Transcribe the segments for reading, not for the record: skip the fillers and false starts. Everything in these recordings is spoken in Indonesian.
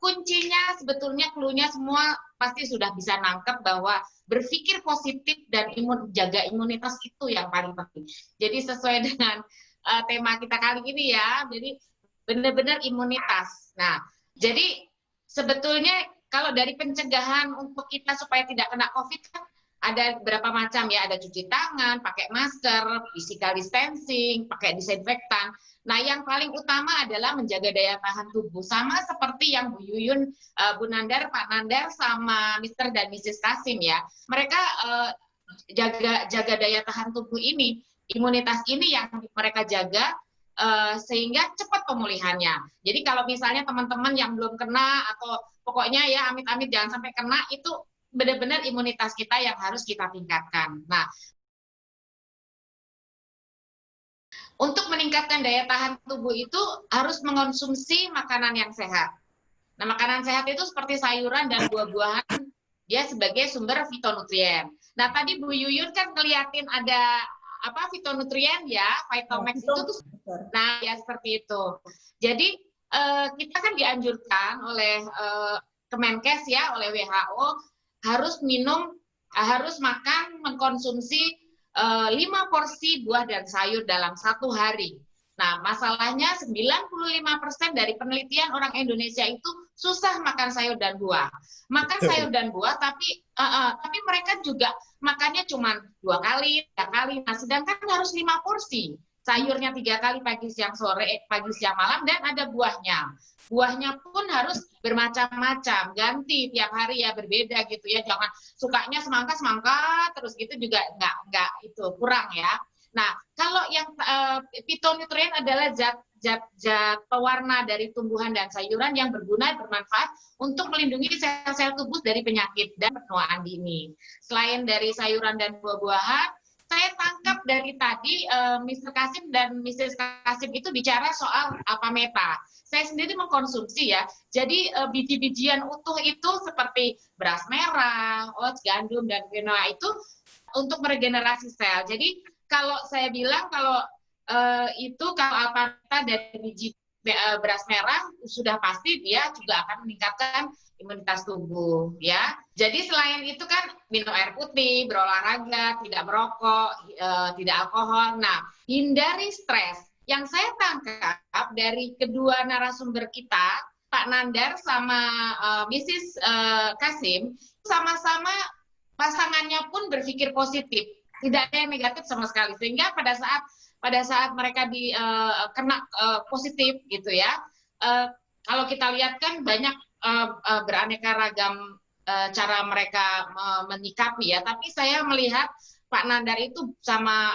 kuncinya sebetulnya clue-nya semua pasti sudah bisa nangkep bahwa berpikir positif dan jaga imunitas itu yang paling penting. Jadi sesuai dengan tema kita kali ini ya, jadi benar-benar imunitas. Nah, jadi sebetulnya kalau dari pencegahan untuk kita supaya tidak kena COVID kan ada beberapa macam ya, ada cuci tangan, pakai masker, physical distancing, pakai disinfektan. Nah, yang paling utama adalah menjaga daya tahan tubuh. Sama seperti yang Bu Yuyun, Bu Nandar, Pak Nandar, sama Mr. dan Mrs. Kasim ya. Mereka jaga daya tahan tubuh ini, imunitas ini yang mereka jaga sehingga cepat pemulihannya. Jadi kalau misalnya teman-teman yang belum kena atau pokoknya ya amit-amit jangan sampai kena, itu benar-benar imunitas kita yang harus kita tingkatkan. Nah, untuk meningkatkan daya tahan tubuh itu harus mengonsumsi makanan yang sehat. Nah, makanan sehat itu seperti sayuran dan buah-buahan, dia sebagai sumber fitonutrien. Nah, tadi Bu Yuyun kan ngeliatin ada apa fitonutrien ya, Vitomax itu tuh, nah ya seperti itu. Jadi kita kan dianjurkan oleh Kemenkes ya, oleh WHO harus makan, mengkonsumsi 5 porsi buah dan sayur dalam 1 hari. Nah, masalahnya 95% dari penelitian orang Indonesia itu susah makan sayur dan buah. Makan sayur dan buah, tapi mereka juga makannya cuma 2 kali, 3 kali. Nah, sedangkan harus 5 porsi. Sayurnya 3 kali pagi, siang, sore, pagi, siang, malam, dan ada buahnya. Buahnya pun harus bermacam-macam, ganti tiap hari ya, berbeda gitu ya. Jangan sukanya semangka terus gitu juga nggak itu kurang ya. Nah, kalau yang fitonutrien adalah zat pewarna dari tumbuhan dan sayuran yang berguna, bermanfaat untuk melindungi sel-sel tubuh dari penyakit dan penuaan dini. Selain dari sayuran dan buah-buahan, saya tangkap dari tadi Mr. Kasim dan Mrs. Kasim itu bicara soal apa meta. Saya sendiri mengkonsumsi ya, jadi biji-bijian utuh itu seperti beras merah, oats, gandum, dan quinoa itu untuk meregenerasi sel. Jadi kalau saya bilang kalau kalau alpaka dari biji beras merah sudah pasti dia juga akan meningkatkan imunitas tubuh ya. Jadi selain itu kan minum air putih, berolahraga, tidak merokok, tidak alkohol. Nah, hindari stres. Yang saya tangkap dari kedua narasumber kita, Pak Nandar sama Mrs. Kasim, sama-sama pasangannya pun berpikir positif, tidak ada yang negatif sama sekali. Sehingga pada saat mereka kena positif gitu ya, kalau kita lihat kan banyak beraneka ragam cara mereka menyikapi ya. Tapi saya melihat Pak Nandar itu sama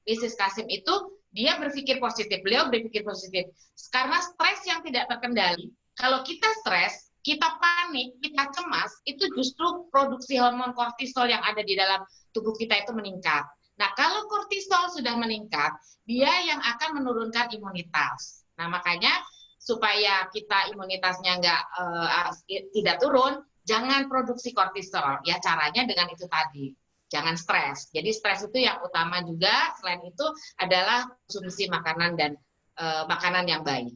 Mrs. Kasim itu dia berpikir positif, beliau berpikir positif. Karena stres yang tidak terkendali, kalau kita stres, kita panik, kita cemas, itu justru produksi hormon kortisol yang ada di dalam tubuh kita itu meningkat. Nah, kalau kortisol sudah meningkat, dia yang akan menurunkan imunitas. Nah, makanya supaya kita imunitasnya tidak turun, jangan produksi kortisol. Ya, caranya dengan itu tadi. Jangan stres. Jadi stres itu yang utama juga. Selain itu adalah konsumsi makanan dan makanan yang baik.